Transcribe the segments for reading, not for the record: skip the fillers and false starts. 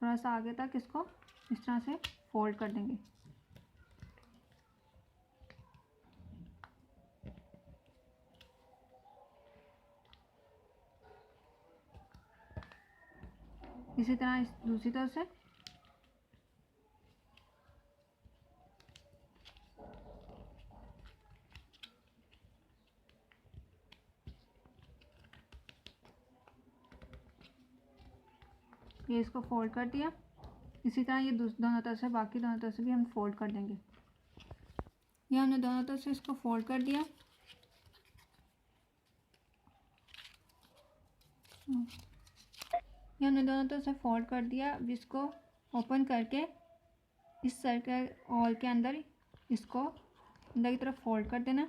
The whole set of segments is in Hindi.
थोड़ा सा आगे तक इसको इस तरह से फोल्ड कर देंगे। इसी तरह इस दूसरी तरफ से ये इसको फोल्ड कर दिया। इसी तरह ये दोनों तरफ से, बाकी दोनों तरफ से भी हम फोल्ड कर देंगे। ये हमने दोनों तरफ से इसको फोल्ड कर दिया। ये हमने दोनों तरफ से फोल्ड कर दिया। अब इसको ओपन करके इस सर्कल हॉल के अंदर इसको अंदर की तरफ फोल्ड कर देना।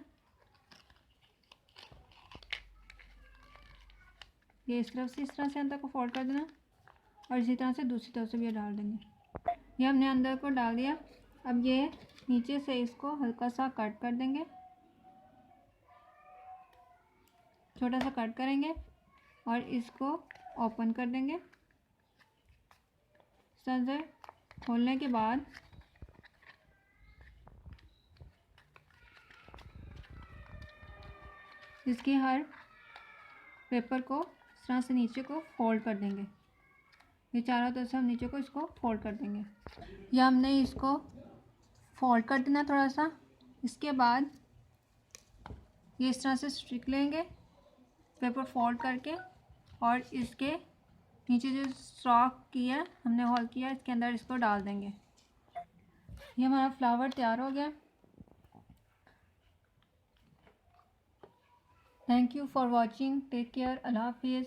ये इस तरफ से इस तरह से अंदर को फोल्ड कर देना और इसी तरह से दूसरी तरफ से भी डाल देंगे। ये हमने अंदर को डाल दिया। अब ये नीचे से इसको हल्का सा कट कर देंगे, छोटा सा कट करेंगे और इसको ओपन कर देंगे। इस तरह से खोलने के बाद इसकी हर पेपर को इस तरह से नीचे को फोल्ड कर देंगे। ये चारों तरफ से हम नीचे को इसको फोल्ड कर देंगे। या हमने इसको फोल्ड कर देना थोड़ा सा। इसके बाद ये इस तरह से स्टिक लेंगे पेपर फोल्ड करके और इसके नीचे जो स्टॉक किया हमने होल किया इसके अंदर इसको डाल देंगे। ये हमारा फ्लावर तैयार हो गया। Thank you for watching. Take care. अल्लाह हाफिज़।